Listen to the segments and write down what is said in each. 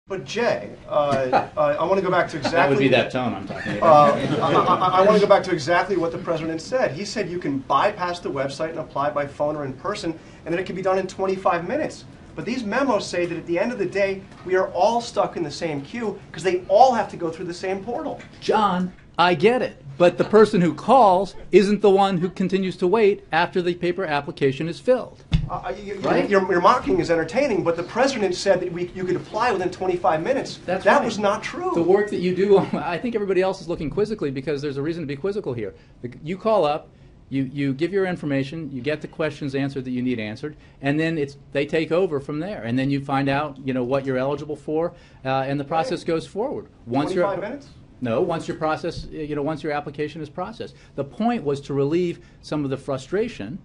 But Jay, I want to go back to exactly... That would be that tone I'm talking about. I want to go back to exactly what the president said. He said you can bypass the website and apply by phone or in person, and that it can be done in 25 minutes. But these memos say that at the end of the day, we are all stuck in the same queue because they all have to go through the same portal. John, I get it. But the person who calls isn't the one who continues to wait after the paper application is filled. Right? Your mocking is entertaining, but the president said that you could apply within 25 minutes. That was not true. The work that you do, I think everybody else is looking quizzically because there's a reason to be quizzical here. You call up, you give your information, you get the questions answered that you need answered, and then they take over from there. And then you find out what you're eligible for, and the process goes forward. 25 minutes? No, once your process, once your application is processed. The point was to relieve some of the frustration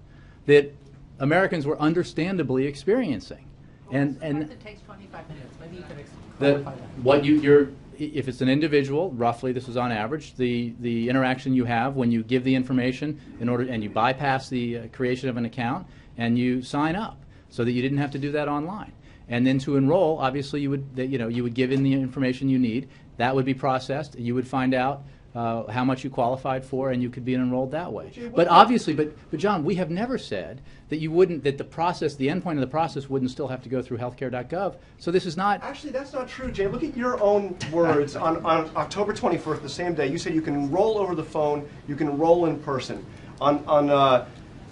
that Americans were understandably experiencing. And it takes 25 minutes. Maybe you could clarify that. If it's an individual, roughly, this is on average, the interaction you have when you give the information and you bypass the creation of an account and you sign up so that you didn't have to do that online. And then to enroll, obviously you would give in the information you need. That would be processed. You would find out how much you qualified for, and you could be enrolled that way. But obviously, but John, we have never said that that the process, the endpoint of the process, wouldn't still have to go through healthcare.gov. So this is not. Actually, that's not true, Jay. Look at your own words. on October 24th, the same day, you said you can enroll over the phone, you can enroll in person. On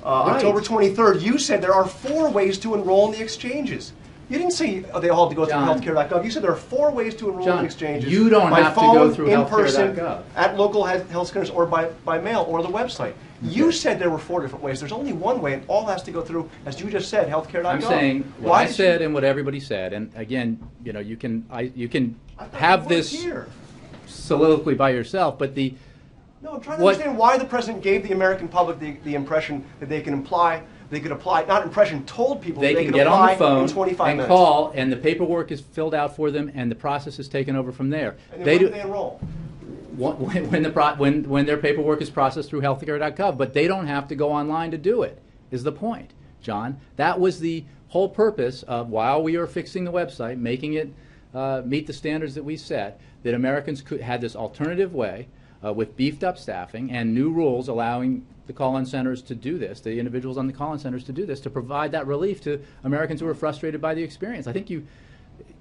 October 23rd, you said there are 4 ways to enroll in the exchanges. You didn't say they all have to go through healthcare.gov. You said there are 4 ways to enroll in exchanges. You don't have to go through in person, healthcare.gov. at local health centers, or by mail, or the website. You said there were 4 different ways. There's only one way, and all has to go through, as you just said, healthcare.gov. I'm saying what I said and what everybody said, and again, you can have this soliloquy by yourself, but No, I'm trying to understand why the president gave the American public the impression that they could apply, not impression, told people they that they can could get apply on the phone in 25 and minutes. call, and the paperwork is filled out for them, and the process is taken over from there. And then when do they enroll? When their paperwork is processed through healthcare.gov, but they don't have to go online to do it, is the point, John. That was the whole purpose of, while we are fixing the website, making it meet the standards that we set, that Americans had this alternative way with beefed up staffing and new rules allowing the call-in centers to do this, the individuals on the call-in centers to do this, to provide that relief to Americans who are frustrated by the experience. I think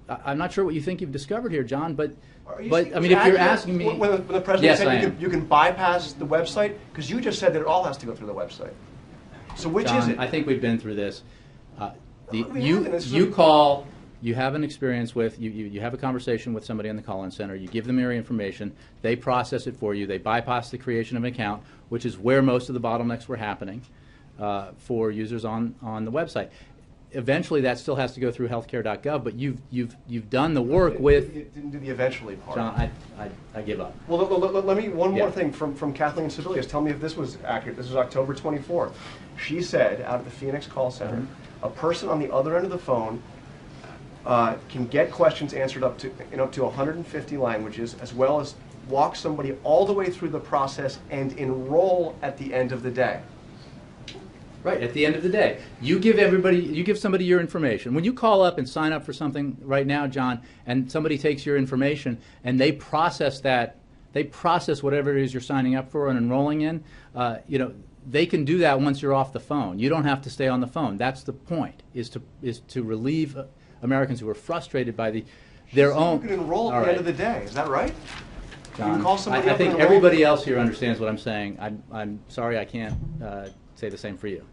I'm not sure what you think you've discovered here, John, but I mean, if you're asking me... When the president said you can bypass the website, because you just said that it all has to go through the website. So which John, is it? I think we've been through this. You call... You have an experience with, you have a conversation with somebody on the call-in center, you give them your information, they process it for you, they bypass the creation of an account, which is where most of the bottlenecks were happening for users on the website. Eventually that still has to go through healthcare.gov, but you've done the work with... You didn't do the eventually part. John, I give up. Well, let me, one more thing from Kathleen Sebelius. Tell me if this was accurate. This was October 24th. She said, out of the Phoenix call center, a person on the other end of the phone can get questions answered up to 150 languages, as well as walk somebody all the way through the process and enroll at the end of the day. Right, at the end of the day. You give somebody your information. When you call up and sign up for something right now, John, and somebody takes your information and they process whatever it is you're signing up for and enrolling in, they can do that once you're off the phone. You don't have to stay on the phone. That's the point, is to relieve Americans who are frustrated by their own... You can enroll at the end of the day. Is that right? John, you can call somebody I up think and everybody else here understands what I'm saying. I'm sorry I can't say the same for you.